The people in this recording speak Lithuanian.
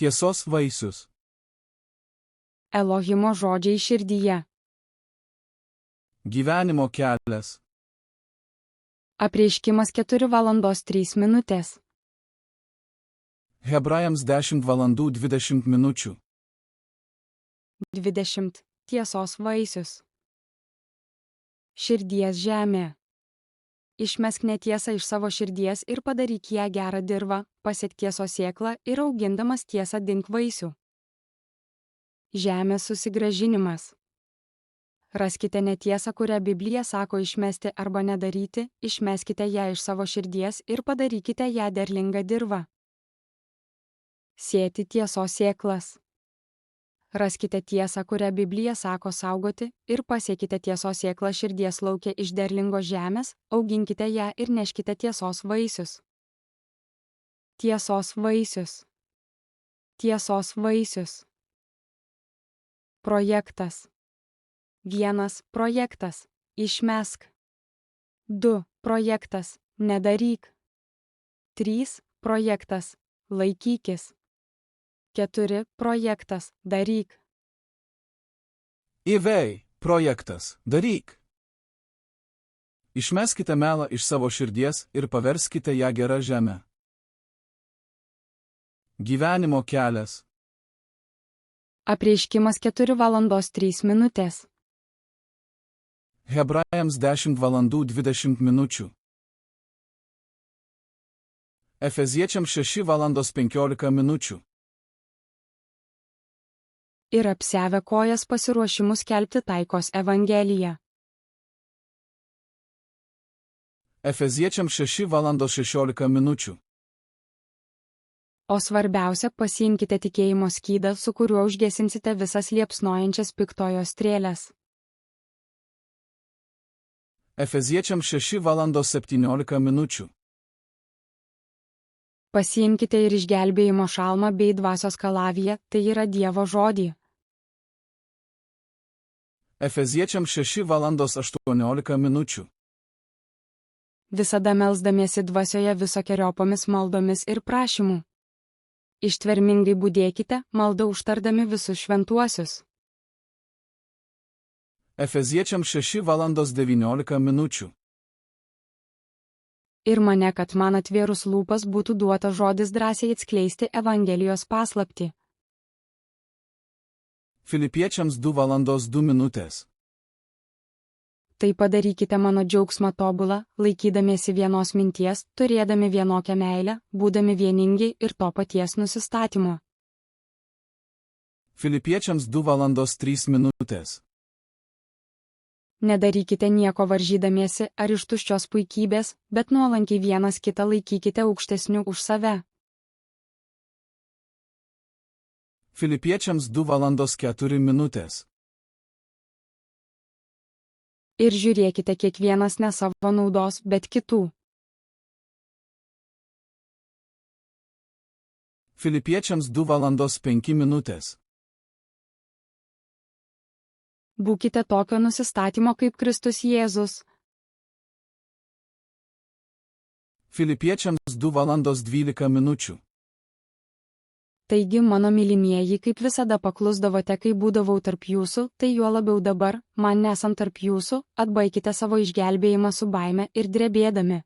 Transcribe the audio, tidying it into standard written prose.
Tiesos vaisius. Elohimo žodžiai širdyje. Gyvenimo kelias. Apreiškimas 4:03. Hebrajams 10:20. 20. Tiesos vaisius. Širdies žemė. Išmesk netiesą iš savo širdies ir padaryk ją gerą dirvą, pasiek tiesos sėklą ir augindamas tiesą dink vaisių. Žemės susigrąžinimas. Raskite netiesą, kurią Biblija sako išmesti arba nedaryti, išmeskite ją iš savo širdies ir padarykite ją derlingą dirvą. Sėti tiesos sėklas. Raskite tiesą, kurią Biblija sako saugoti, ir pasiekite tiesos sėklą širdies lauke iš derlingos žemės, auginkite ją ir neškite tiesos vaisius. Tiesos vaisius. Tiesos vaisius. Projektas. 1. Projektas. Išmesk. 2. Projektas. Nedaryk. 3. Projektas. Laikykis. 4. Projektas. Daryk. Įvei, projektas, daryk. Išmeskite melą iš savo širdies ir paverskite ją gerą žemę. Gyvenimo kelias. Apreiškimas 4:03. Hebrajams 10:20. Efeziečiams 6:15. Ir apsiavę kojas pasiruošimu skelbti taikos evangeliją. Efeziečiams 6:16. O svarbiausia, pasiimkite tikėjimo skydą, su kuriuo užgesinsite visas liepsnojančias piktojo strėles. Efeziečiams 6:17. Pasiimkite ir išgelbėjimo šalmą bei dvasios kalaviją, tai yra Dievo žodį. Efeziečiams 6:18. Visada melsdamiesi dvasioje visokiojopomis maldomis ir prašymų. Ištvermingai budėkite, maldą užtardami visus šventuosius. Efeziečiams 6:19. Ir mane, kad man atvėrus lūpas būtų duota žodis drąsiai atskleisti Evangelijos paslaptį. Filipiečiams 2:02. Tai padarykite mano džiaugsmą tobulą, laikydamiesi vienos minties, turėdami vienokią meilę, būdami vieningi ir to paties nusistatymo. Filipiečiams 2:03. Nedarykite nieko varžydamiesi ar iš tuščios puikybės, bet nuolankiai vienas kitą laikykite aukštesniu už save. Filipiečiams 2:04. Ir žiūrėkite kiekvienas ne savo naudos, bet kitų. Filipiečiams 2:05. Būkite tokio nusistatymo kaip Kristus Jėzus. Filipiečiams 2:12. Taigi, mano mylimieji, kaip visada paklusdavote, kai būdavau tarp jūsų, tai juo labiau dabar, man nesant tarp jūsų, atbaikite savo išgelbėjimą su baime ir drebėdami.